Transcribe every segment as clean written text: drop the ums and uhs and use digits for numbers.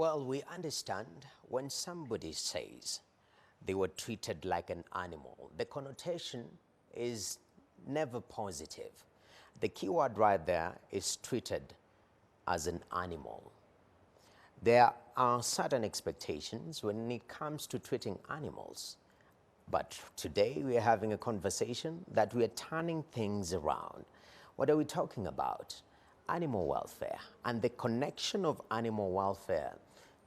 Well, we understand when somebody says they were treated like an animal, the connotation is never positive. The key word right there is treated as an animal. There are certain expectations when it comes to treating animals. But today we are having a conversation that we are turning things around. What are we talking about? Animal welfare and the connection of animal welfare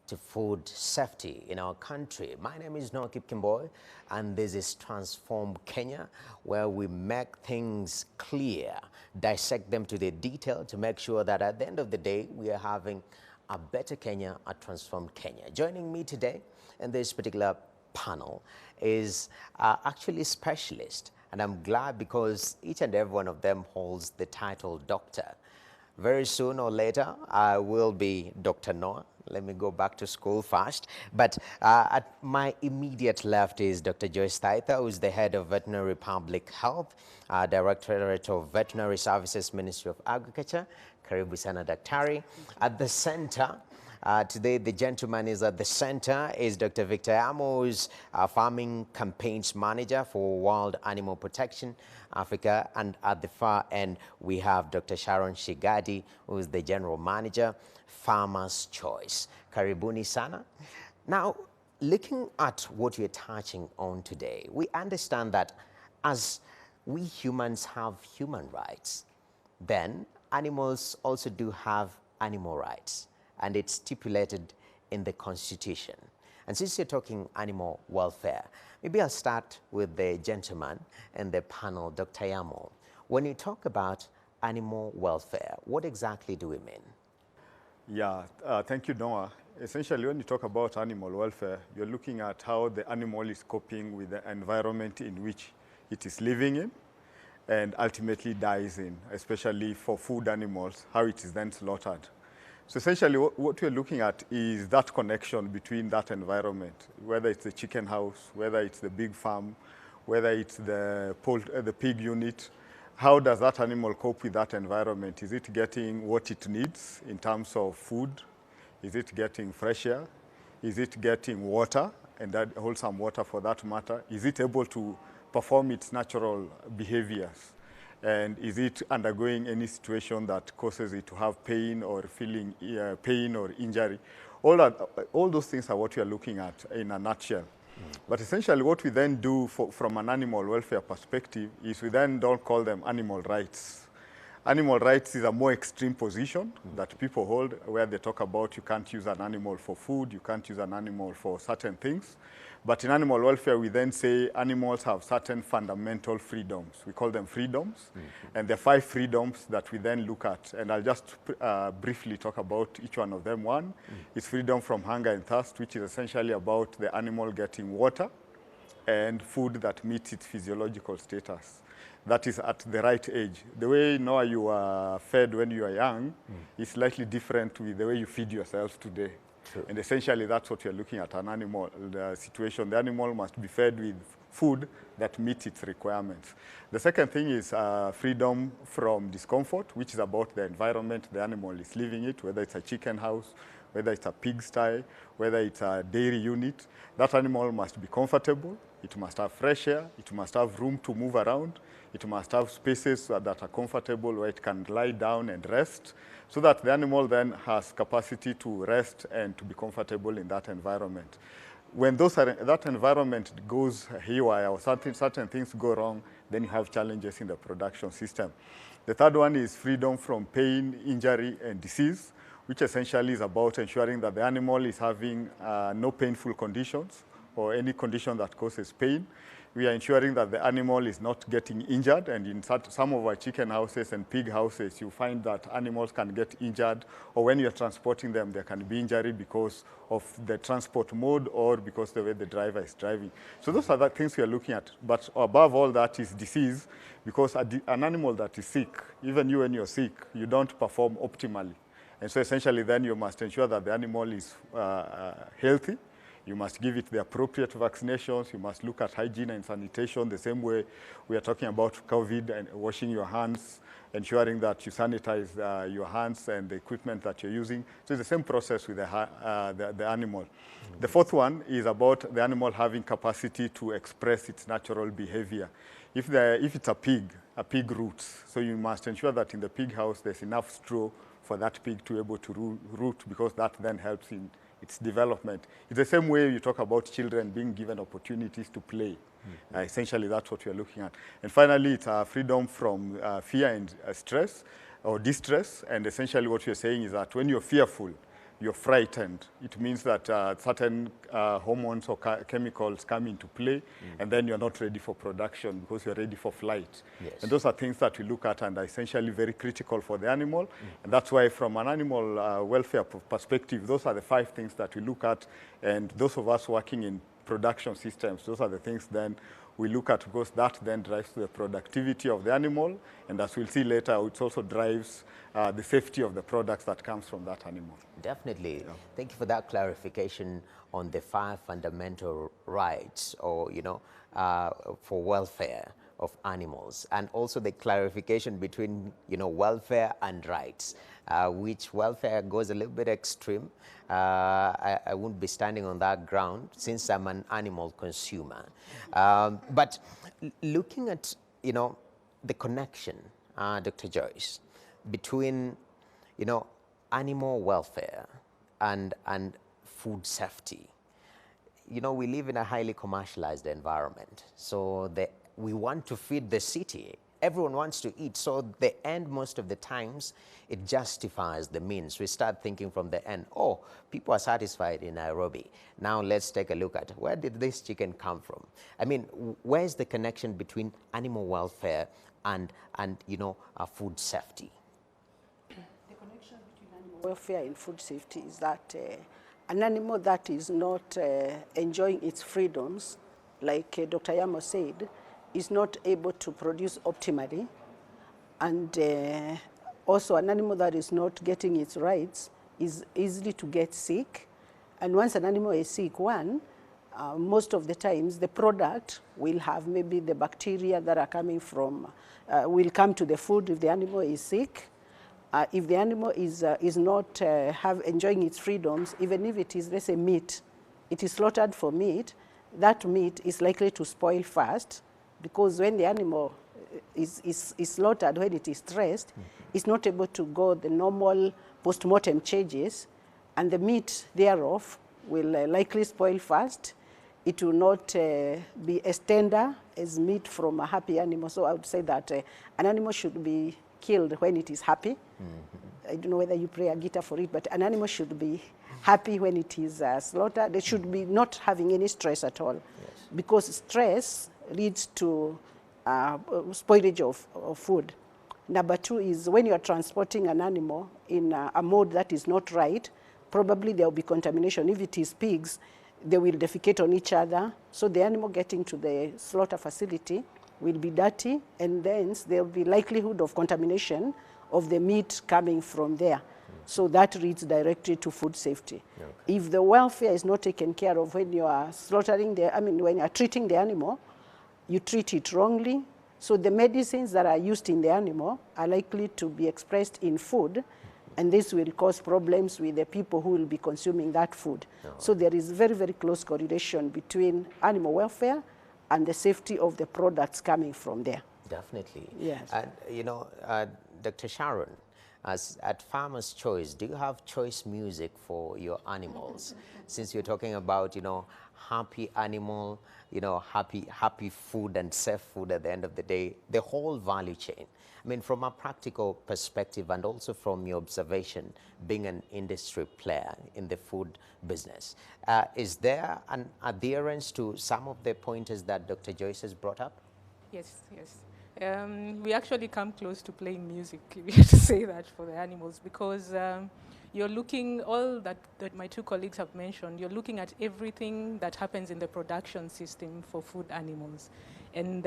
to food safety in our country. My name is Noah Kipkemboy, and this is Transform Kenya, where we make things clear, dissect them to the detail to make sure that at the end of the day, we are having a better Kenya, a transformed Kenya. Joining me today in this particular panel is actually a specialist, and I'm glad because each and every one of them holds the title doctor. Very soon or later, I will be Dr. Noah. Let me go back to school first. But at my immediate left is Dr. Joyce Taitha, who is the head of Veterinary Public Health, Directorate of Veterinary Services, Ministry of Agriculture. Karibu sana Daktari. At the center, today, the gentleman is at the center is Dr. Victor Amo, who's Farming Campaigns Manager for Wild Animal Protection Africa. And at the far end, we have Dr. Sharon Shigadi, who is the General Manager, Farmer's Choice. Karibuni sana. Now, looking at what we're touching on today, we understand that as we humans have human rights, then animals also do have animal rights, and it's stipulated in the Constitution. And since you're talking animal welfare, maybe I'll start with the gentleman in the panel, Dr. Yamo. When you talk about animal welfare, what exactly do we mean? Yeah, thank you, Noah. Essentially, when you talk about animal welfare, you're looking at how the animal is coping with the environment in which it is living in and ultimately dies in, especially for food animals, how it is then slaughtered. So essentially, what we're looking at is that connection between that environment, whether it's the chicken house, whether it's the big farm, whether it's the pig unit. How does that animal cope with that environment? Is it getting what it needs in terms of food? Is it getting fresh air? Is it getting water, and that wholesome water for that matter? Is it able to perform its natural behaviors? And is it undergoing any situation that causes it to have pain or feeling pain or injury? All those things are what we are looking at in a nutshell. But essentially what we then do from an animal welfare perspective is we then don't call them animal rights. Animal rights is a more extreme position that people hold, where they talk about you can't use an animal for food, you can't use an animal for certain things. But in animal welfare, we then say animals have certain fundamental freedoms. We call them freedoms. And there are 5 freedoms that we then look at. And I'll just briefly talk about each one of them. One is freedom from hunger and thirst, which is essentially about the animal getting water and food that meets its physiological status. That is at the right age. The way Noah you are fed when you are young is slightly different with the way you feed yourself today. True. And essentially that's what you're looking at, an animal the situation. The animal must be fed with food that meets its requirements. The second thing is freedom from discomfort, which is about the environment the animal is living in, whether it's a chicken house, whether it's a pigsty, whether it's a dairy unit. That animal must be comfortable, it must have fresh air, it must have room to move around, it must have spaces that are comfortable where it can lie down and rest, so that the animal then has capacity to rest and to be comfortable in that environment. When that environment goes haywire or certain things go wrong, then you have challenges in the production system. The third one is freedom from pain, injury, and disease, which essentially is about ensuring that the animal is having no painful conditions or any condition that causes pain. We are ensuring that the animal is not getting injured, and in some of our chicken houses and pig houses, you find that animals can get injured, or when you're transporting them, there can be injury because of the transport mode or because the way the driver is driving. So those are the things we are looking at. But above all that is disease, because an animal that is sick, even you when you're sick, you don't perform optimally. And so essentially then you must ensure that the animal is healthy. You must give it the appropriate vaccinations. You must look at hygiene and sanitation the same way we are talking about COVID and washing your hands, ensuring that you sanitize your hands and the equipment that you're using. So it's the same process with the animal. The fourth one is about the animal having capacity to express its natural behavior. If it's a pig roots, so you must ensure that in the pig house there's enough straw for that pig to be able to root, because that then helps in its development. It's the same way you talk about children being given opportunities to play. Essentially, that's what we're looking at. And finally, it's freedom from fear and stress or distress. And essentially what you're saying is that when you're fearful, you're frightened, it means that certain hormones or chemicals come into play, and then you're not ready for production because you're ready for flight. Yes. And those are things that we look at and are essentially very critical for the animal. And that's why from an animal welfare perspective, those are the 5 things that we look at. And those of us working in production systems, those are the things then we look at, because that then drives the productivity of the animal. And as we'll see later, it also drives the safety of the products that comes from that animal. Definitely. Yeah. Thank you for that clarification on the 5 fundamental rights, or, for welfare of animals, and also the clarification between, welfare and rights, which welfare goes a little bit extreme. I won't be standing on that ground since I'm an animal consumer. But looking at, the connection, Dr. Joyce, between, animal welfare and food safety. We live in a highly commercialized environment. So we want to feed the city. Everyone wants to eat. So the end, most of the times, it justifies the means. We start thinking from the end, oh, people are satisfied in Nairobi. Now let's take a look at where did this chicken come from? I mean, where's the connection between animal welfare and food safety? The connection between animal welfare and food safety is that an animal that is not enjoying its freedoms, like Dr. Yamo said, is not able to produce optimally. And also an animal that is not getting its rights is easily to get sick. And once an animal is sick, most of the times the product will have maybe the bacteria that are coming from, will come to the food if the animal is sick. If the animal is not enjoying its freedoms, even if it is, let's say, meat, it is slaughtered for meat, that meat is likely to spoil fast, because when the animal is slaughtered, when it is stressed, it's not able to go the normal post-mortem changes, and the meat thereof will likely spoil fast. It will not be as tender as meat from a happy animal. So I would say that an animal should be killed when it is happy. I don't know whether you play a guitar for it, but an animal should be happy when it is slaughtered. They should be not having any stress at all, because stress leads to spoilage of food. Number 2 is when you are transporting an animal in a mode that is not right, probably there will be contamination. If it is pigs, they will defecate on each other. So the animal getting to the slaughter facility will be dirty, and then there will be likelihood of contamination of the meat coming from there. So that leads directly to food safety. Okay. If the welfare is not taken care of when you are slaughtering when you are treating the animal, you treat it wrongly. So the medicines that are used in the animal are likely to be expressed in food, and this will cause problems with the people who will be consuming that food. So there is very, very close correlation between animal welfare and the safety of the products coming from there. Definitely. Yes. And, Dr. Sharon, at Farmer's Choice, do you have choice music for your animals? Since you're talking about, happy animal, happy food and safe food at the end of the day, the whole value chain. I mean, from a practical perspective and also from your observation, being an industry player in the food business, is there an adherence to some of the pointers that Dr. Joyce has brought up? Yes. We actually come close to playing music, if you have to say that, for the animals, because you're looking, all that my 2 colleagues have mentioned, you're looking at everything that happens in the production system for food animals. And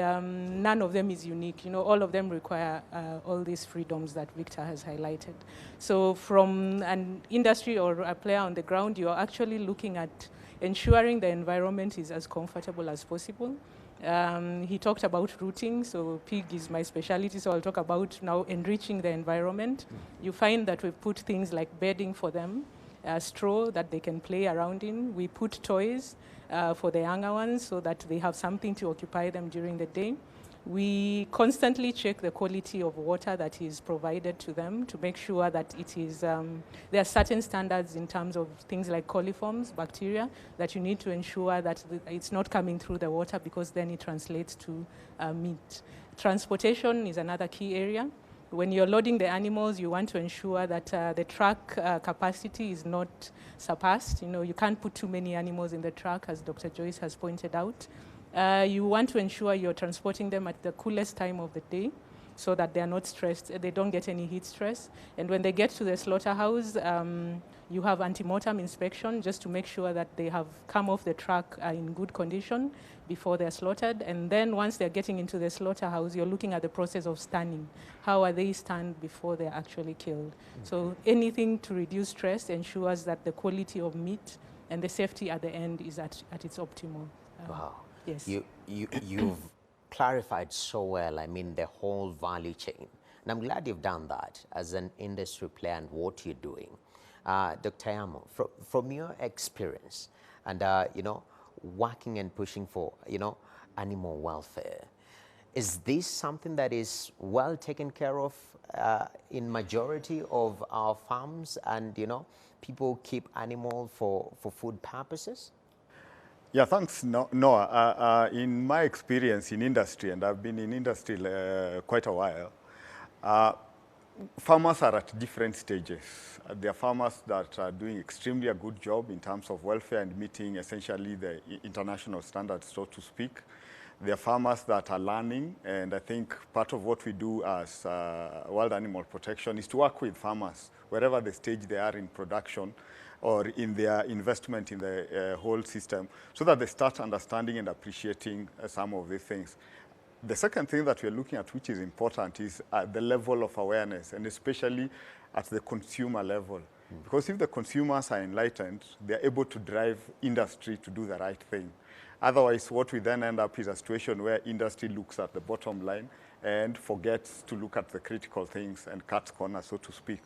none of them is unique. All of them require all these freedoms that Victor has highlighted. So from an industry or a player on the ground, you're actually looking at ensuring the environment is as comfortable as possible. He talked about rooting, so pig is my specialty, so I'll talk about now enriching the environment. You find that we put things like bedding for them, straw that they can play around in. We put toys for the younger ones so that they have something to occupy them during the day. We constantly check the quality of water that is provided to them to make sure that it is, there are certain standards in terms of things like coliforms, bacteria, that you need to ensure that it's not coming through the water, because then it translates to meat. Transportation is another key area. When you're loading the animals, you want to ensure that the truck capacity is not surpassed. You know, you can't put too many animals in the truck, as Dr. Joyce has pointed out. You want to ensure you're transporting them at the coolest time of the day so that they are not stressed, they don't get any heat stress. And when they get to the slaughterhouse, you have antemortem inspection just to make sure that they have come off the truck in good condition before they're slaughtered. And then once they're getting into the slaughterhouse, you're looking at the process of stunning. How are they stunned before they're actually killed? So anything to reduce stress ensures that the quality of meat and the safety at the end is at its optimal. Wow. Yes. You've clarified so well, I mean, the whole value chain. And I'm glad you've done that as an industry player and what you're doing. Dr. Yamo, from your experience and, you know, working and pushing for, you know, animal welfare, is this something that is well taken care of in majority of our farms, and, you know, people keep animals for food purposes? Yeah, thanks, Noah. In my experience in industry, and I've been in industry quite a while, farmers are at different stages. There are farmers that are doing extremely a good job in terms of welfare and meeting essentially the international standards, so to speak. There are farmers that are learning, and I think part of what we do as World Animal Protection is to work with farmers wherever the stage they are in production or in their investment in the whole system, so that they start understanding and appreciating some of these things. The second thing that we're looking at, which is important, is the level of awareness, and especially at the consumer level. Because if the consumers are enlightened, they're able to drive industry to do the right thing. Otherwise, what we then end up is a situation where industry looks at the bottom line and forgets to look at the critical things and cuts corners, so to speak.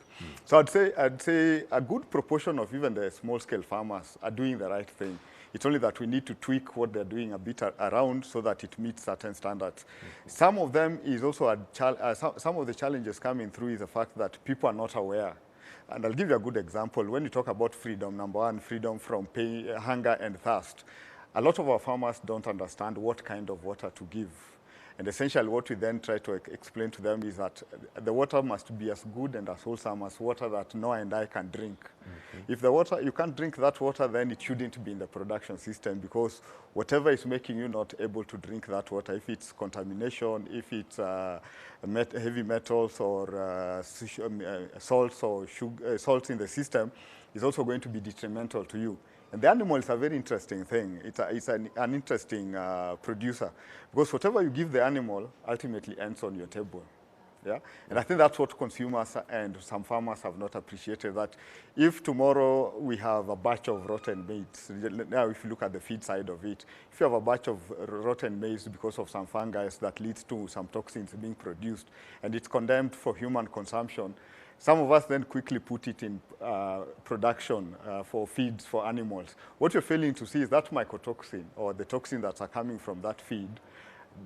So I'd say a good proportion of even the small-scale farmers are doing the right thing. It's only that we need to tweak what they're doing a bit around so that it meets certain standards. Some of them is also some of the challenges coming through is the fact that people are not aware. And I'll give you a good example. When you talk about freedom, number one, freedom from pain, hunger and thirst, a lot of our farmers don't understand what kind of water to give. And essentially what we then try to explain to them is that the water must be as good and as wholesome as water that Noah and I can drink. If the water, you can't drink that water, then it shouldn't be in the production system, because whatever is making you not able to drink that water, if it's contamination, if it's heavy metals or salts or salts in the system, is also going to be detrimental to you. And the animal is a very interesting thing. It's an interesting producer, because whatever you give the animal ultimately ends on your table. Yeah? And I think that's what consumers and some farmers have not appreciated, that if tomorrow we have a batch of rotten maize, now if you look at the feed side of it, if you have a batch of rotten maize because of some fungi that leads to some toxins being produced, and it's condemned for human consumption, some of us then quickly put it in production for feeds for animals. What you're failing to see is that mycotoxin, or the toxin that are coming from that feed,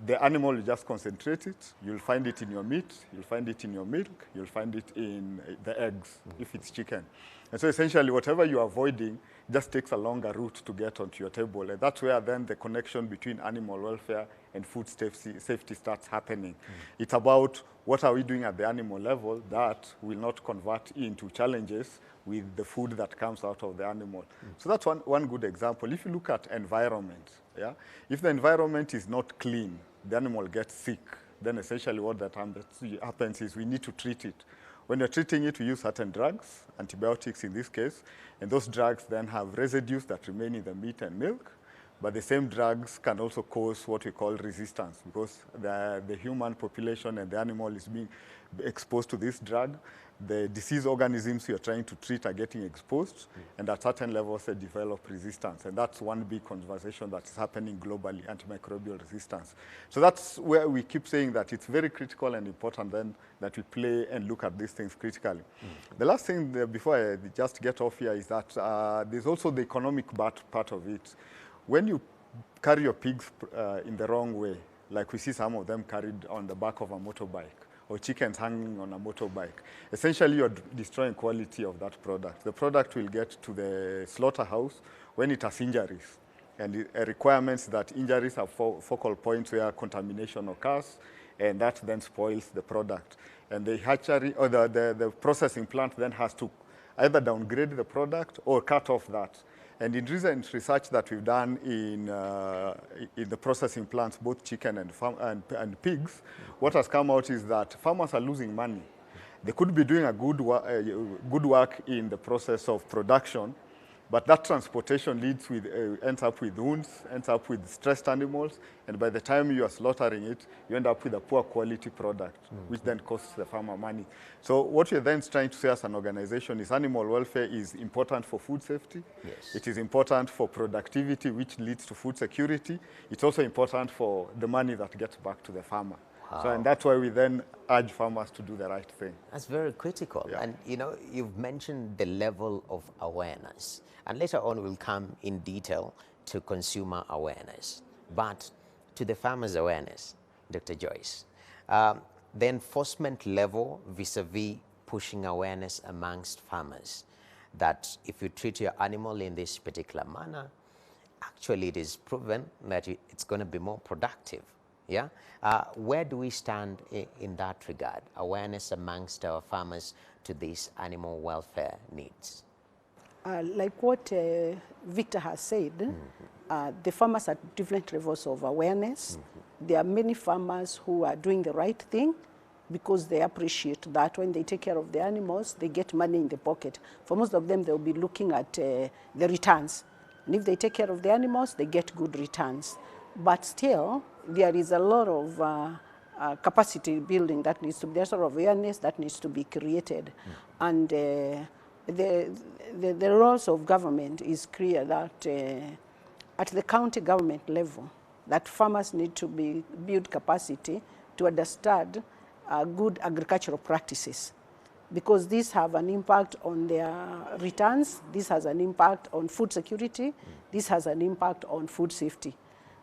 the animal will just concentrate it. You'll find it in your meat, you'll find it in your milk, you'll find it in the eggs, if it's chicken. And so essentially whatever you're avoiding just takes a longer route to get onto your table. And that's where then the connection between animal welfare and food safety starts happening. It's about what are we doing at the animal level that will not convert into challenges with the food that comes out of the animal. So that's one good example. If you look at environment, yeah, if the environment is not clean, the animal gets sick, then essentially what that happens is we need to treat it. When you're treating it, we use certain drugs, antibiotics in this case, and those drugs then have residues that remain in the meat and milk. But the same drugs can also cause what we call resistance, because the human population and the animal is being exposed to this drug. The disease organisms you're trying to treat are getting exposed, and at certain levels they develop resistance. And that's one big conversation that's happening globally, antimicrobial resistance. So that's where we keep saying that it's very critical and important then that we play and look at these things critically. The last thing before I just get off here is that there's also the economic part of it. When you carry your pigs in the wrong way, like we see some of them carried on the back of a motorbike, or chickens hanging on a motorbike, essentially you're destroying quality of that product. The product will get to the slaughterhouse when it has injuries, and requirements that injuries have focal points where contamination occurs, and that then spoils the product. And the hatchery or the processing plant then has to either downgrade the product or cut off that. And in recent research that we've done in the processing plants, both chicken and pigs, what has come out is that farmers are losing money. They could be doing a good work in the process of production, but that transportation ends up with wounds, ends up with stressed animals, and by the time you are slaughtering it, you end up with a poor quality product, which then costs the farmer money. So what we're then trying to say as an organization is animal welfare is important for food safety. Yes. It is important for productivity, which leads to food security. It's also important for the money that gets back to the farmer. Wow. So, and that's why we then urge farmers to do the right thing. That's very critical. Yeah. And you know, you've mentioned the level of awareness. And later on we'll come in detail to consumer awareness. But to the farmer's awareness, Dr. Joyce, the enforcement level vis-a-vis pushing awareness amongst farmers that if you treat your animal in this particular manner, actually it is proven that it's going to be more productive. Yeah? Where do we stand in that regard? Awareness amongst our farmers to these animal welfare needs? Like what Victor has said, the farmers are at different levels of awareness. There are many farmers who are doing the right thing because they appreciate that when they take care of the animals, they get money in the pocket. For most of them, they'll be looking at the returns. And if they take care of the animals, they get good returns. But still, there is a lot of capacity building that needs to be, there's a lot of awareness that needs to be created. And the roles of government is clear that at the county government level, that farmers need to build capacity to understand good agricultural practices, because these have an impact on their returns, this has an impact on food security, this has an impact on food safety.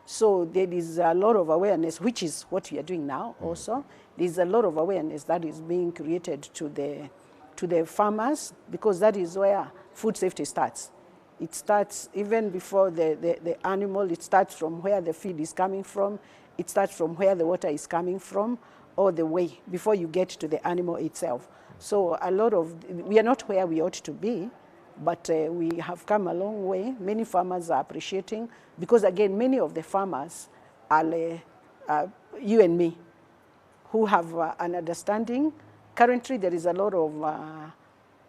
So there is a lot of awareness, which is what we are doing now also. There's a lot of awareness that is being created to the farmers, because that is where food safety starts. It starts even before the animal, it starts from where the feed is coming from, it starts from where the water is coming from, all the way before you get to the animal itself. So we are not where we ought to be, but we have come a long way. Many farmers are appreciating, because again, many of the farmers are you and me, who have an understanding. Currently, there is a lot of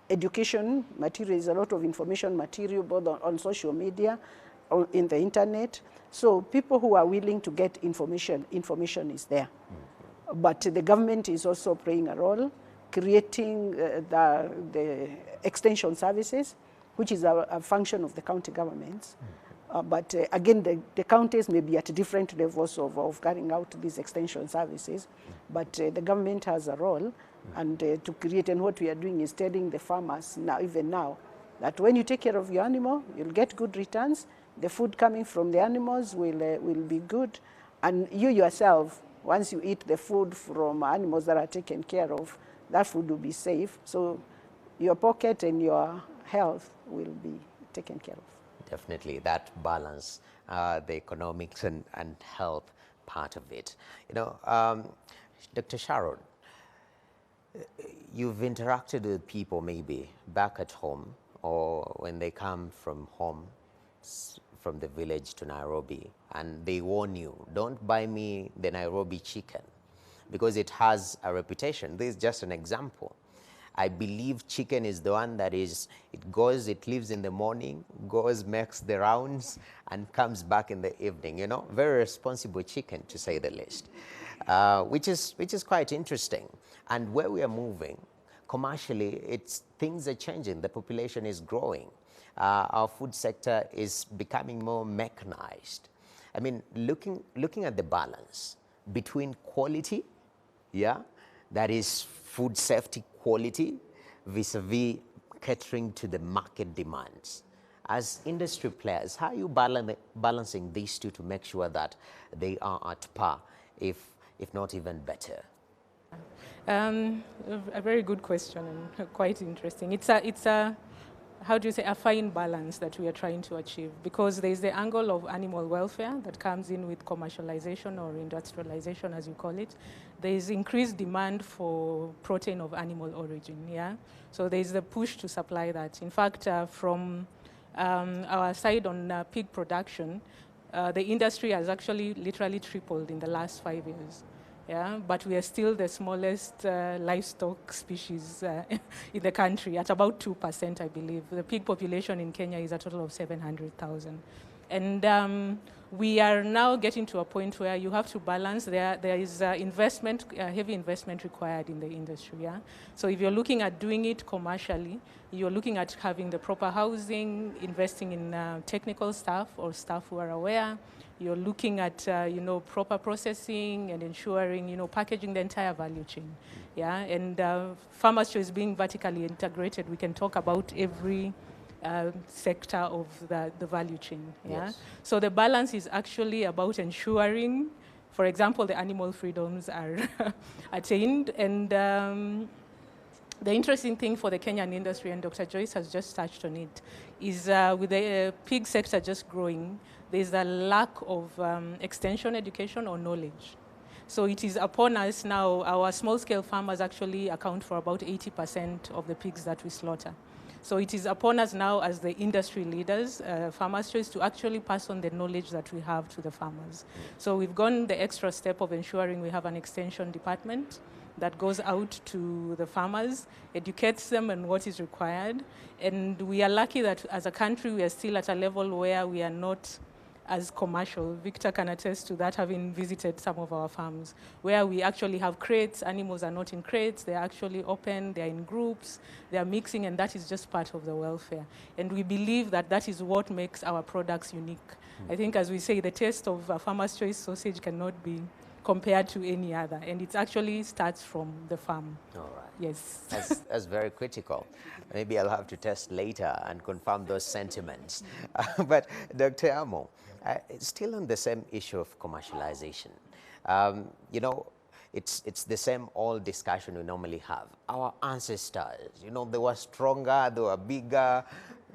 education material, there is a lot of information material, both on social media, or in the internet. So people who are willing to get information is there. But the government is also playing a role, creating the extension services, which is a function of the county governments. But again, the counties may be at different levels of carrying out these extension services, but the government has a role and to create, and what we are doing is telling the farmers now, even now, that when you take care of your animal, you'll get good returns, the food coming from the animals will be good, and you yourself, once you eat the food from animals that are taken care of, that food will be safe, so your pocket and your health will be taken care of. Definitely, that balance, the economics and health part of it. You know, Dr. Sharon, you've interacted with people maybe back at home, or when they come from home, from the village to Nairobi, and they warn you, don't buy me the Nairobi chicken because it has a reputation. This is just an example. I believe chicken is the one that is, it goes, it lives in the morning, goes, makes the rounds, and comes back in the evening, you know. Very responsible chicken, to say the least, which is quite interesting. And where we are moving, commercially, things are changing. The population is growing. Our food sector is becoming more mechanized. I mean, looking at the balance between quality, yeah, that is food safety quality, vis-a-vis catering to the market demands. As industry players, how are you balancing these two to make sure that they are at par, if not even better? A very good question and quite interesting. It's a how do you say, a fine balance that we are trying to achieve, because there is the angle of animal welfare that comes in with commercialization or industrialization, as you call it. There is increased demand for protein of animal origin, yeah? So there is the push to supply that. In fact, from our side on pig production, the industry has actually literally tripled in the last 5 years. Yeah, but we are still the smallest livestock species in the country, at about 2%, I believe. The pig population in Kenya is a total of 700,000. And we are now getting to a point where you have to balance. There is investment, heavy investment required in the industry. Yeah? So if you're looking at doing it commercially, you're looking at having the proper housing, investing in technical staff or staff who are aware. You're looking at, proper processing and ensuring, packaging the entire value chain. Yeah, and Farmers Choice being vertically integrated, we can talk about every sector of the value chain. Yeah, yes. So the balance is actually about ensuring, for example, the animal freedoms are attained. And the interesting thing for the Kenyan industry, and Dr. Joyce has just touched on it, is with the pig sector just growing, there's a lack of extension education or knowledge. So it is upon us now. Our small-scale farmers actually account for about 80% of the pigs that we slaughter. So it is upon us now as the industry leaders, Farmers Choice, to actually pass on the knowledge that we have to the farmers. So we've gone the extra step of ensuring we have an extension department that goes out to the farmers, educates them on what is required. And we are lucky that as a country, we are still at a level where we are not as commercial. Victor can attest to that, having visited some of our farms, where we actually have crates. Animals are not in crates, they're actually open, they're in groups, they're mixing, and that is just part of the welfare. And we believe that that is what makes our products unique. I think, as we say, the taste of a Farmer's Choice sausage cannot be compared to any other, and it actually starts from the farm. All right. Yes. That's very critical. Maybe I'll have to test later and confirm those sentiments. But Dr. Amo, still on the same issue of commercialization, it's the same old discussion we normally have. Our ancestors, they were stronger, they were bigger,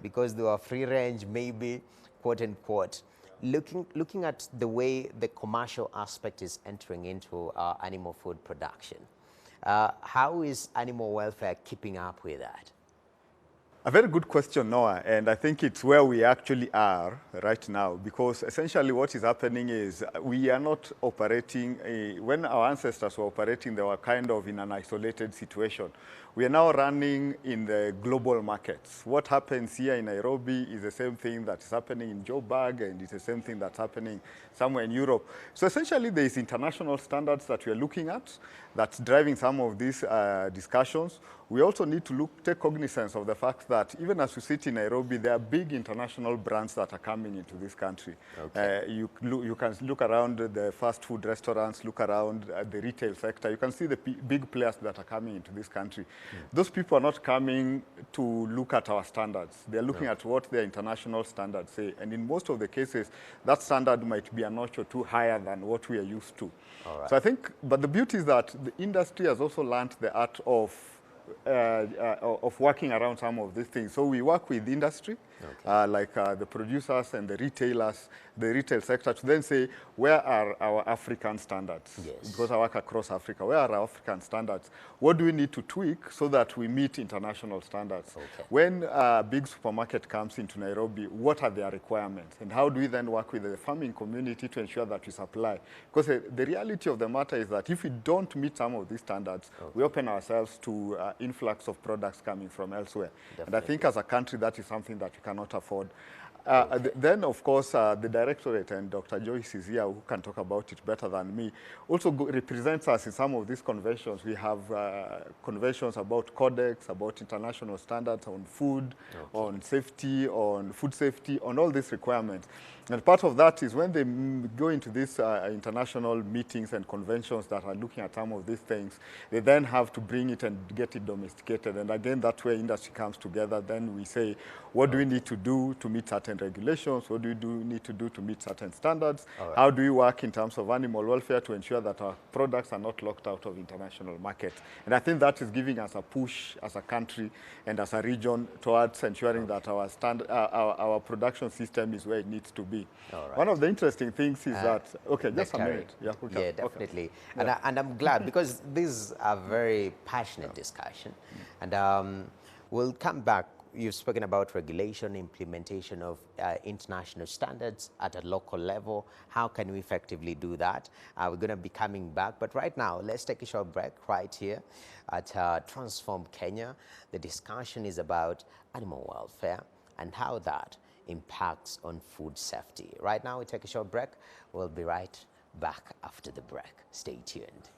because they were free range, maybe, quote unquote. Looking at the way the commercial aspect is entering into our animal food production, how is animal welfare keeping up with that? A very good question, Noah, and I think it's where we actually are right now, because essentially what is happening is we are not operating, when our ancestors were operating, they were kind of in an isolated situation. We are now running in the global markets. What happens here in Nairobi is the same thing that is happening in Joburg, and it's the same thing that's happening somewhere in Europe. So essentially there is international standards that we are looking at that's driving some of these discussions. We also need to take cognizance of the fact that even as we sit in Nairobi, there are big international brands that are coming into this country. Okay. You can look around the fast food restaurants, look around the retail sector. You can see the big players that are coming into this country. Those people are not coming to look at our standards. They're looking at what their international standards say. And in most of the cases, that standard might be a notch or two higher than what we are used to. All right. So I think, but the beauty is that the industry has also learned the art of working around some of these things. So we work with industry like the producers and the retailers, the retail sector, to then say, where are our African standards? Yes. Because I work across Africa. Where are our African standards? What do we need to tweak so that we meet international standards? Okay. When a big supermarket comes into Nairobi, what are their requirements? And how do we then work with the farming community to ensure that we supply? Because the reality of the matter is that if we don't meet some of these standards, we open ourselves to influx of products coming from elsewhere. And I think as a country, that is something that we cannot afford. Then, of course, the Directorate, and Dr. Joyce is here, who can talk about it better than me, also represents us in some of these conventions. We have conventions about codex, about international standards on food, on safety, on food safety, on all these requirements. And part of that is when they go into these international meetings and conventions that are looking at some of these things, they then have to bring it and get it domesticated. And again, that's where industry comes together. Then we say, what do we need to do to meet certain regulations? What do we need to do to meet certain standards? How do we work in terms of animal welfare to ensure that our products are not locked out of international markets? And I think that is giving us a push as a country and as a region towards ensuring that our production system is where it needs to be. One of the interesting things is that, just a minute. Yeah, definitely. Okay. And I'm glad, because this is a very passionate discussion. And we'll come back. You've spoken about regulation, implementation of international standards at a local level. How can we effectively do that? We're going to be coming back. But right now, let's take a short break right here at Transform Kenya. The discussion is about animal welfare and how that impacts on food safety. Right now, we take a short break. We'll be right back after the break. Stay tuned.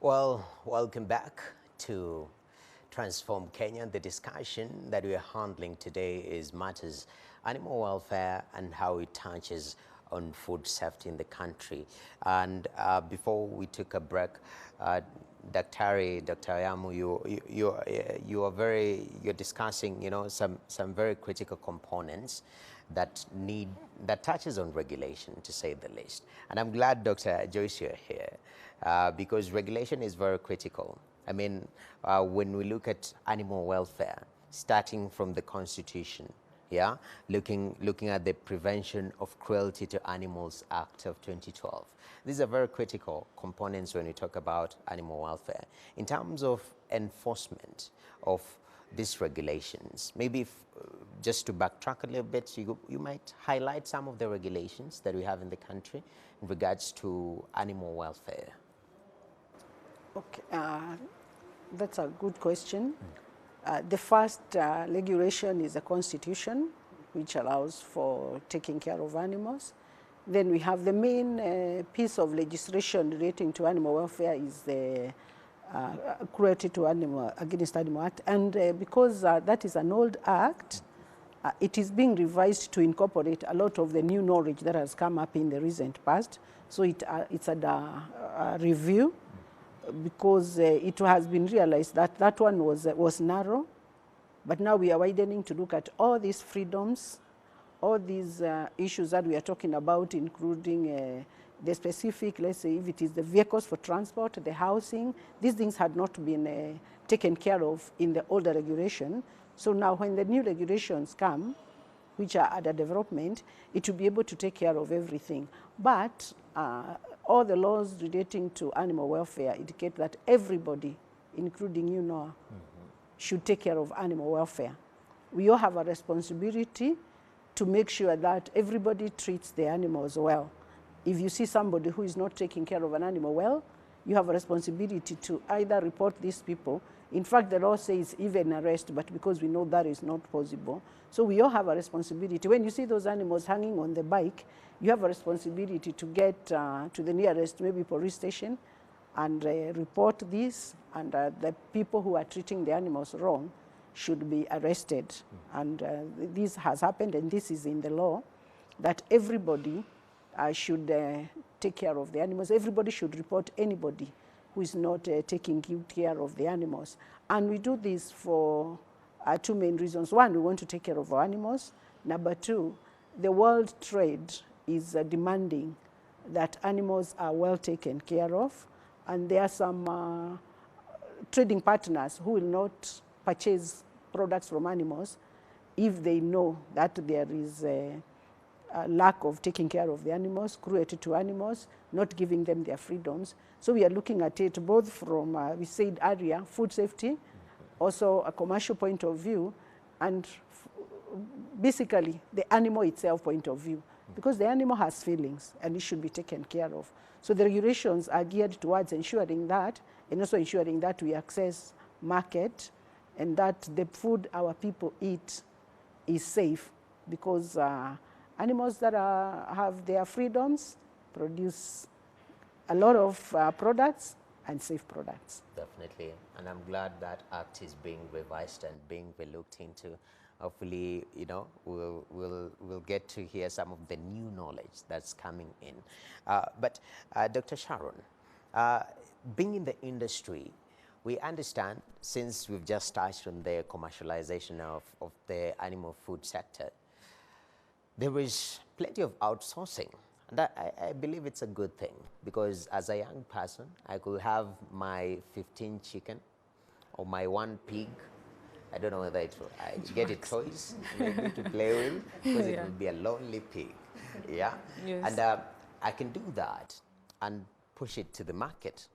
Well, welcome back to Transform Kenya. The discussion that we are handling today is matters animal welfare and how it touches on food safety in the country. And before we took a break, Dr. Yamu, you're discussing, some very critical components that touches on regulation, to say the least. And I'm glad, Dr. Joyce, you're here, because regulation is very critical. I mean, when we look at animal welfare, starting from the Constitution, yeah, looking at the Prevention of Cruelty to Animals Act of 2012. These are very critical components when we talk about animal welfare. In terms of enforcement of these regulations, maybe just to backtrack a little bit, you might highlight some of the regulations that we have in the country in regards to animal welfare. Okay, that's a good question. The first regulation is the Constitution, which allows for taking care of animals. Then we have the main piece of legislation relating to animal welfare is the Cruelty to Animal Against Animal Act. And because that is an old act, it is being revised to incorporate a lot of the new knowledge that has come up in the recent past. So it's a review, because it has been realized that that one was narrow, but now we are widening to look at all these freedoms, all these issues that we are talking about, including the specific, let's say, if it is the vehicles for transport, the housing. These things had not been taken care of in the older regulation. So now when the new regulations come, which are under development, it will be able to take care of everything. But all the laws relating to animal welfare indicate that everybody, including you, Noah, should take care of animal welfare. We all have a responsibility to make sure that everybody treats the animals well. If you see somebody who is not taking care of an animal well, you have a responsibility to either report these people. In fact, the law says even arrest, but because we know that is not possible. So we all have a responsibility. When you see those animals hanging on the bike, you have a responsibility to get to the nearest, maybe police station, and report this, and the people who are treating the animals wrong should be arrested. And this has happened, and this is in the law, that everybody should take care of the animals. Everybody should report anybody who is not taking good care of the animals. And we do this for two main reasons. One, we want to take care of our animals. Number two, the world trade is demanding that animals are well taken care of. And there are some trading partners who will not purchase products from animals if they know that there is a lack of taking care of the animals, cruelty to animals, not giving them their freedoms. So we are looking at it both from, we said earlier, food safety, also a commercial point of view, and basically the animal itself point of view, because the animal has feelings and it should be taken care of. So the regulations are geared towards ensuring that, and also ensuring that we access market and that the food our people eat is safe, because animals that have their freedoms produce a lot of products and safe products. Definitely, and I'm glad that act is being revised and being looked into. Hopefully, we'll get to hear some of the new knowledge that's coming in. But Dr. Sharon, being in the industry, we understand, since we've just touched on the commercialization of the animal food sector, there is plenty of outsourcing. And I believe it's a good thing, because as a young person, I could have my 15 chicken or my 1 pig. I don't know whether I get a toys maybe to play with, because it will be a lonely pig. Yeah? Yes. And I can do that and push it to the market.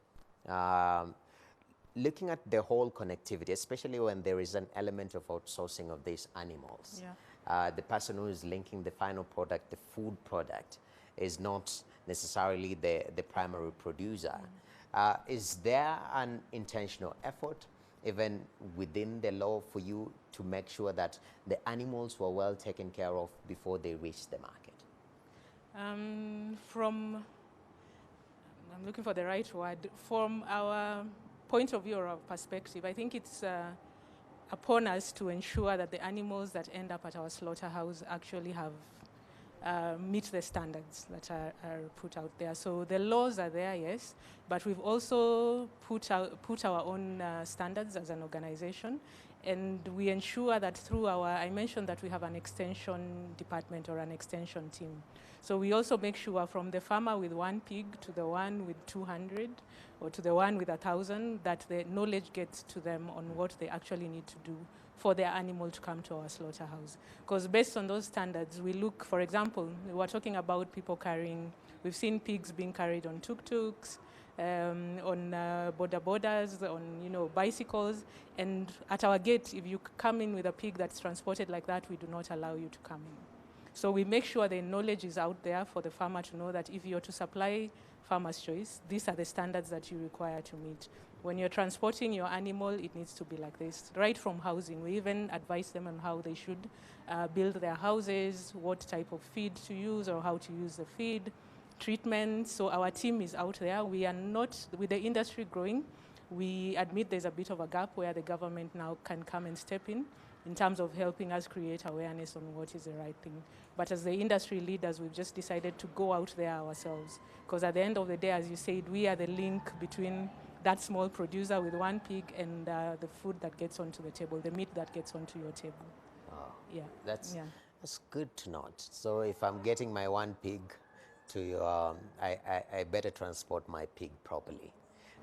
Looking at the whole connectivity, especially when there is an element of outsourcing of these animals. Yeah. The person who is linking the final product, the food product, is not necessarily the primary producer. Is there an intentional effort, even within the law, for you to make sure that the animals were well taken care of before they reach the market? I'm looking for the right word. From our point of view or our perspective, I think it's upon us to ensure that the animals that end up at our slaughterhouse actually have meet the standards that are put out there. So the laws are there, yes, but we've also put our own standards as an organization, and we ensure that through I mentioned that we have an extension department or an extension team. So we also make sure from the farmer with 1 pig to the one with 200 or to the one with 1,000 that the knowledge gets to them on what they actually need to do for their animal to come to our slaughterhouse. Because based on those standards, we look, for example, we were talking about people we've seen pigs being carried on tuk-tuks, on boda-bodas, on bicycles, and at our gate, if you come in with a pig that's transported like that, we do not allow you to come in. So we make sure the knowledge is out there for the farmer to know that if you're to supply farmer's choice, these are the standards that you require to meet. When you're transporting your animal, it needs to be like this. Right from housing, we even advise them on how they should build their houses, what type of feed to use or how to use the feed, treatment. So our team is out there. We are not, with the industry growing, we admit there's a bit of a gap where the government now can come and step in terms of helping us create awareness on what is the right thing. But as the industry leaders, we've just decided to go out there ourselves. Because at the end of the day, as you said, we are the link between that small producer with 1 pig and the food that gets onto the table, the meat that gets onto your table. Oh, yeah. That's good to note. So if I'm getting my 1 pig to your, I better transport my pig properly,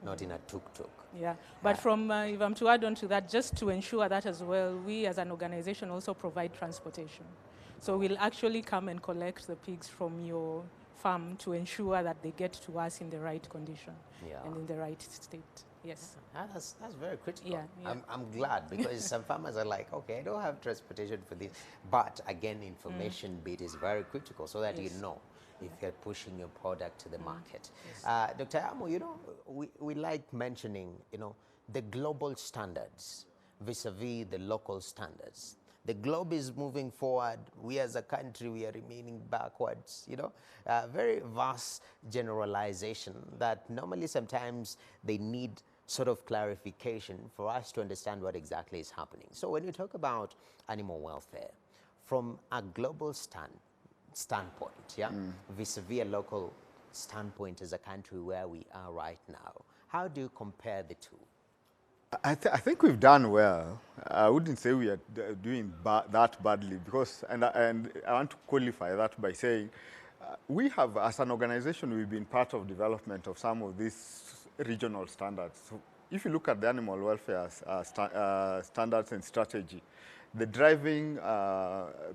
not in a tuk-tuk. Yeah, but if I'm to add on to that, just to ensure that as well, we as an organization also provide transportation. So we'll actually come and collect the pigs from your farm to ensure that they get to us in the right condition and in the right state. Yes. That's very critical. Yeah. I'm glad, because some farmers are like, okay, I don't have transportation for this. But again, information bit is very critical so that you know if you're pushing your product to the market. Yes. Dr. Amo, we like mentioning, the global standards vis-a-vis the local standards. The globe is moving forward. We as a country, we are remaining backwards, very vast generalization that normally sometimes they need sort of clarification for us to understand what exactly is happening. So when you talk about animal welfare, from a global standpoint, vis-a-vis a local standpoint as a country where we are right now, how do you compare the two? I think we've done well. I wouldn't say we are doing that badly, because, and I want to qualify that by saying, we have, as an organization, we've been part of development of some of these regional standards. So if you look at the animal welfare standards and strategy, the driving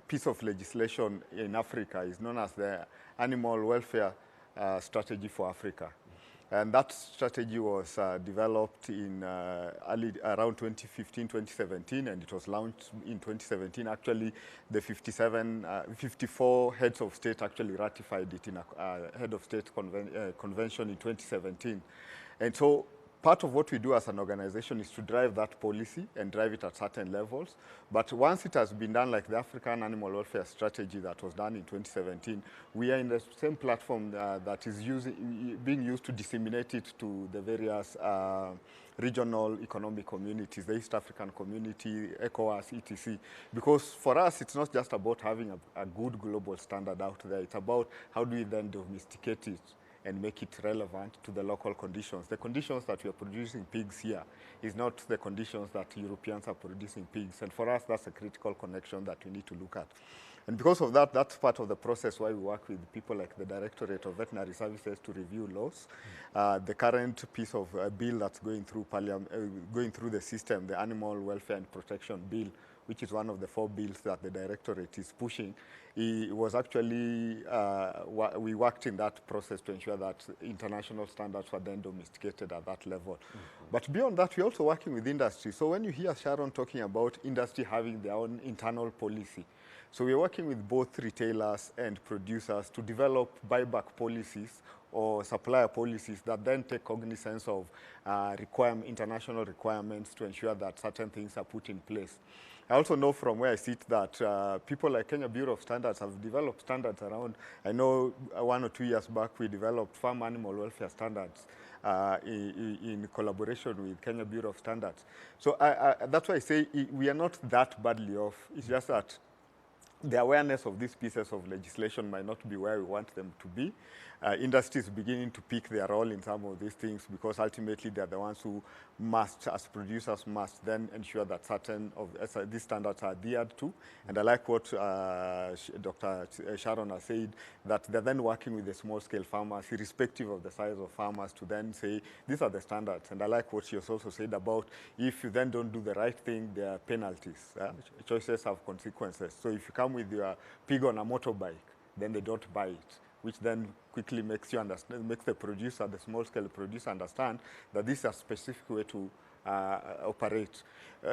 piece of legislation in Africa is known as the Animal Welfare Strategy for Africa. And that strategy was developed in around 2015, 2017, and it was launched in 2017. Actually, the 54 heads of state actually ratified it in a head of state convention in 2017. And so part of what we do as an organization is to drive that policy and drive it at certain levels. But once it has been done, like the African Animal Welfare Strategy that was done in 2017, we are in the same platform that is being used to disseminate it to the various regional economic communities, the East African community, ECOWAS, etc. Because for us, it's not just about having a good global standard out there. It's about how do we then domesticate it and make it relevant to the local conditions. The conditions that we are producing pigs here is not the conditions that Europeans are producing pigs. And for us, that's a critical connection that we need to look at. And because of that, that's part of the process why we work with people like the Directorate of Veterinary Services to review laws. The current piece of bill that's going through going through the system, the Animal Welfare and Protection Bill, which is one of the 4 bills that the Directorate is pushing, it was actually, we worked in that process to ensure that international standards were then domesticated at that level. But beyond that, we're also working with industry. So when you hear Sharon talking about industry having their own internal policy, So we're working with both retailers and producers to develop buyback policies or supplier policies that then take cognizance of international requirements to ensure that certain things are put in place. I also know from where I sit that people like Kenya Bureau of Standards have developed standards around. I know 1 or 2 years back we developed farm animal welfare standards in collaboration with Kenya Bureau of Standards. So that's why I say we are not that badly off. It's just that the awareness of these pieces of legislation might not be where we want them to be. Industry is beginning to pick their role in some of these things because ultimately they're the ones who must, as producers, must then ensure that certain of these standards are adhered to. And I like what Dr. Sharon has said, that they're then working with the small-scale farmers, irrespective of the size of farmers, to then say, these are the standards. And I like what she has also said about if you then don't do the right thing, there are penalties. Choices have consequences. So if you come with your pig on a motorbike, then they don't buy it, which then quickly makes you understand, makes the producer, the small-scale producer, understand that this is a specific way to operate.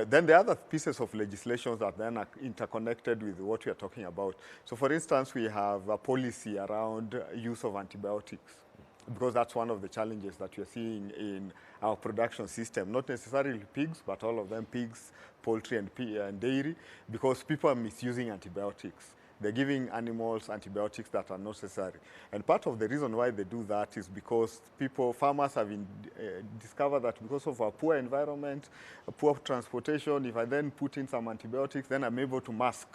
Then the other pieces of legislation that then are interconnected with what we are talking about. So, for instance, we have a policy around use of antibiotics, because that's one of the challenges that we're seeing in our production system, not necessarily pigs, but all of them, pigs, poultry, and dairy, because people are misusing antibiotics. They're giving animals antibiotics that are necessary. And part of the reason why they do that is because farmers have discovered that because of our poor environment, poor transportation, if I then put in some antibiotics, then I'm able to mask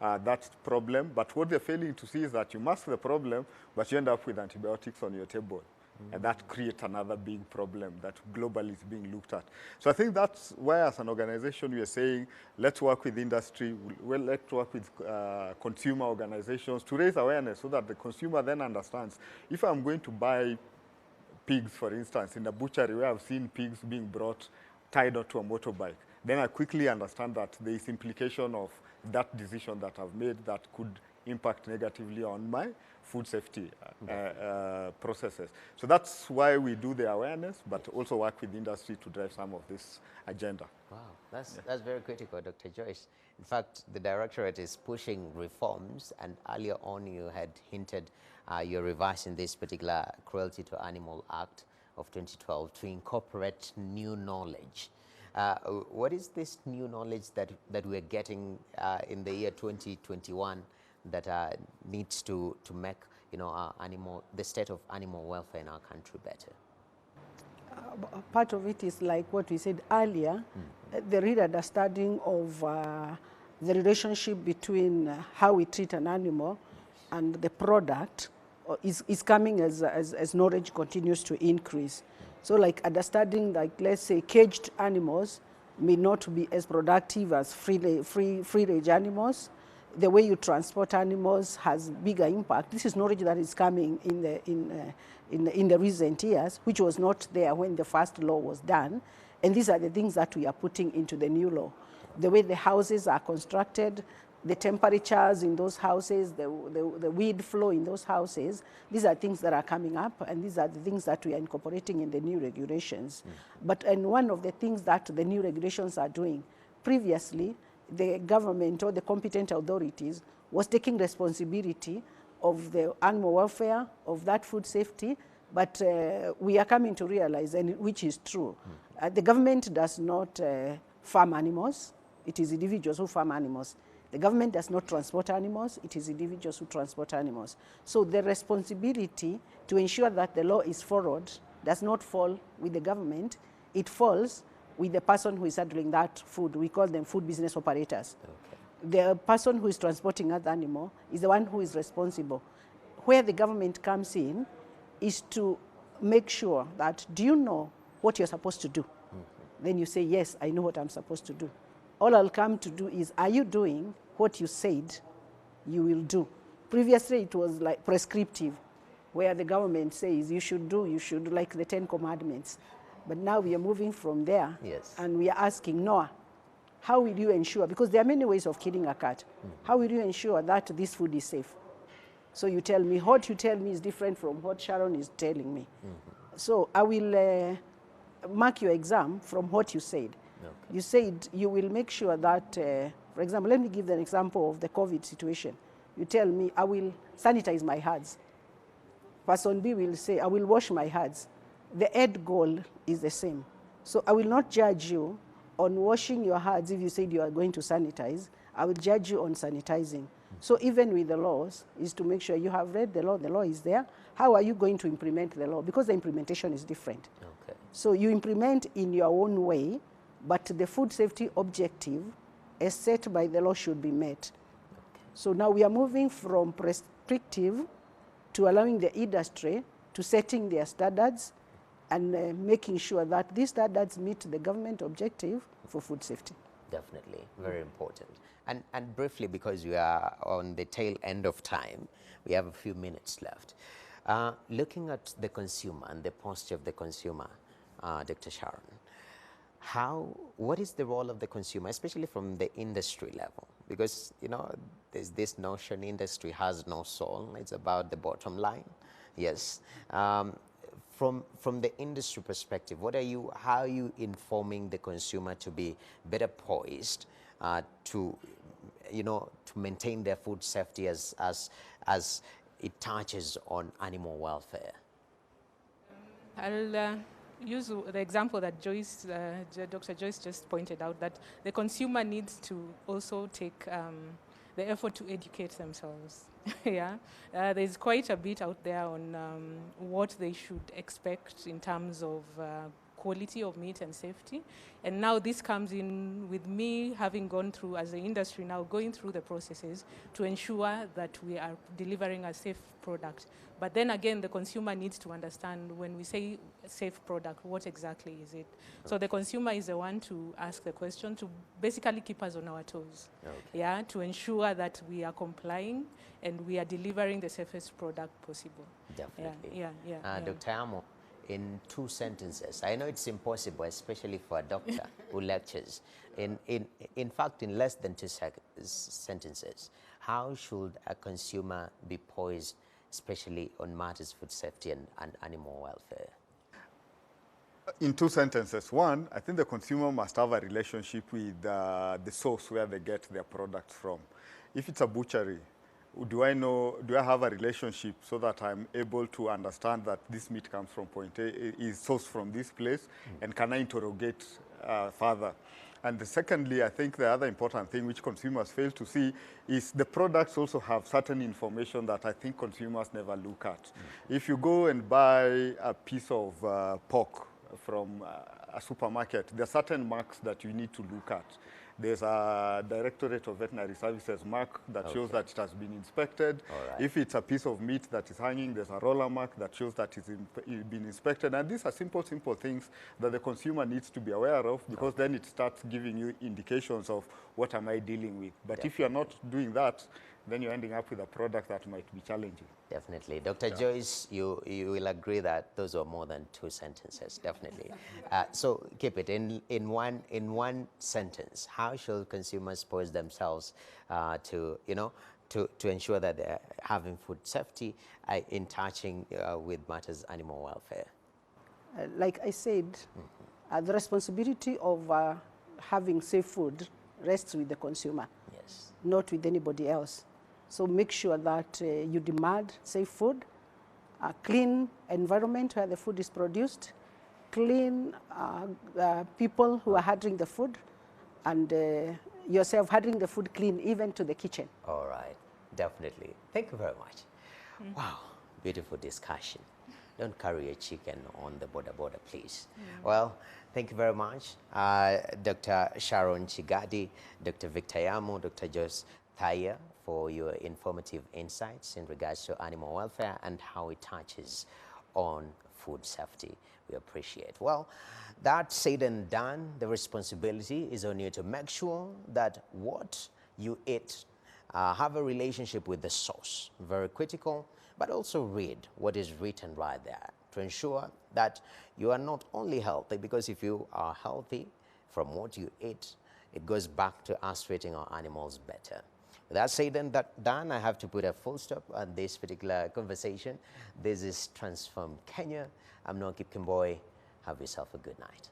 that problem. But what they're failing to see is that you mask the problem, but you end up with antibiotics on your table. And that creates another big problem that globally is being looked at. So I think that's why, as an organization, we are saying, let's work with industry, let's work with consumer organizations to raise awareness so that the consumer then understands. If I'm going to buy pigs, for instance, in a butchery where I've seen pigs being brought tied onto a motorbike, then I quickly understand that there is implication of that decision that I've made that could impact negatively on my food safety processes. So that's why we do the awareness, but also work with industry to drive some of this agenda. Wow, that's very critical, Dr. Joyce. In fact, the Directorate is pushing reforms, and earlier on you had hinted you're revising this particular Cruelty to Animal Act of 2012 to incorporate new knowledge. What is this new knowledge that we're getting in the year 2021 that needs to make the state of animal welfare in our country better? Part of it is like what we said earlier, the real understanding of the relationship between how we treat an animal and the product is coming as knowledge continues to increase. So like understanding, like let's say caged animals may not be as productive as free-range animals. The way you transport animals has bigger impact. This is knowledge that is coming in the recent years, which was not there when the first law was done. And these are the things that we are putting into the new law. The way the houses are constructed, the temperatures in those houses, the weed flow in those houses, these are things that are coming up, and these are the things that we are incorporating in the new regulations. And one of the things that the new regulations are doing, previously, the government or the competent authorities was taking responsibility of the animal welfare, of that food safety, but we are coming to realize, and which is true, the government does not farm animals. It is individuals who farm animals. The government does not transport animals. It is individuals who transport animals. So the responsibility to ensure that the law is followed does not fall with the government. It falls with the person who is handling that food. We call them food business operators. Okay. The person who is transporting that animal is the one who is responsible. Where the government comes in is to make sure that, do you know what you're supposed to do? Then you say, yes, I know what I'm supposed to do. All I'll come to do is, are you doing what you said you will do? Previously, it was like prescriptive, where the government says you should like the 10 Commandments. But now we are moving from there, yes, and we are asking, Noah, how will you ensure, because there are many ways of killing a cat, how will you ensure that this food is safe? So you tell me, what you tell me is different from what Sharon is telling me. So I will mark your exam from what you said. Okay. You said you will make sure that For example, let me give an example of the COVID situation. You tell me, I will sanitize my hands. Person B will say, I will wash my hands. The end goal is the same. So I will not judge you on washing your hands if you said you are going to sanitize. I will judge you on sanitizing. So even with the laws, is to make sure you have read the law is there. How are you going to implement the law? Because the implementation is different. Okay. So you implement in your own way, but the food safety objective as set by the law should be met. Okay. So now we are moving from prescriptive to allowing the industry to setting their standards and making sure that these standards meet the government objective for food safety. Definitely, very important. And briefly, because we are on the tail end of time, we have a few minutes left. Looking at the consumer and the posture of the consumer, Dr. Sharon, what is the role of the consumer, especially from the industry level? Because, you know, there's this notion industry has no soul. It's about the bottom line. Yes. From the industry perspective, how are you informing the consumer to be better poised to maintain their food safety as it touches on animal welfare? I'll use the example that Dr. Joyce just pointed out, that the consumer needs to also take the effort to educate themselves. Yeah, there's quite a bit out there on what they should expect in terms of quality of meat and safety. And now this comes in with me having gone through, as the industry now, going through the processes to ensure that we are delivering a safe product. But then again, the consumer needs to understand when we say safe product, what exactly is it? So the consumer is the one to ask the question, to basically keep us on our toes. Okay. Yeah, to ensure that we are complying and we are delivering the safest product possible. Definitely. Yeah. Dr. Amo, in 2 sentences, I know it's impossible, especially for a doctor who lectures. In fact, in less than 2 sentences, how should a consumer be poised, especially on matters food safety and animal welfare? In 2 sentences. One, I think the consumer must have a relationship with the source where they get their products from. If it's a butchery, do I have a relationship so that I'm able to understand that this meat comes from point A, is sourced from this place, and can I interrogate further? And secondly, I think the other important thing which consumers fail to see is the products also have certain information that I think consumers never look at. If you go and buy a piece of pork from a supermarket, there are certain marks that you need to look at. There's a Directorate of Veterinary Services mark that shows that it has been inspected. Right. If it's a piece of meat that is hanging, there's a roller mark that shows that it's been inspected. And these are simple things that the consumer needs to be aware of, because then it starts giving you indications of what am I dealing with. But if you're not doing that, then you're ending up with a product that might be challenging. Definitely. Dr. Joyce, you will agree that those are more than 2 sentences, definitely. So keep it in one sentence. How should consumers pose themselves to ensure that they're having food safety in touching with matters animal welfare? Like I said, the responsibility of having safe food rests with the consumer, Yes. not with anybody else. So make sure that you demand safe food, a clean environment where the food is produced, clean people who are handling the food, and yourself handling the food clean even to the kitchen. All right. Definitely. Thank you very much. Wow. Beautiful discussion. Don't carry a chicken on the border, please. Well, thank you very much, Dr. Sharon Chigadi, Dr. Victor Yamo, Dr. Joyce Thaya, for your informative insights in regards to animal welfare and how it touches on food safety. We appreciate. Well, that said and done, the responsibility is on you to make sure that what you eat have a relationship with the source. Very critical, but also read what is written right there to ensure that you are not only healthy, because if you are healthy from what you eat, it goes back to us treating our animals better. With that said and that done, I have to put a full stop on this particular conversation. This is Transform Kenya. I'm Noah Kipkemboy. Have yourself a good night.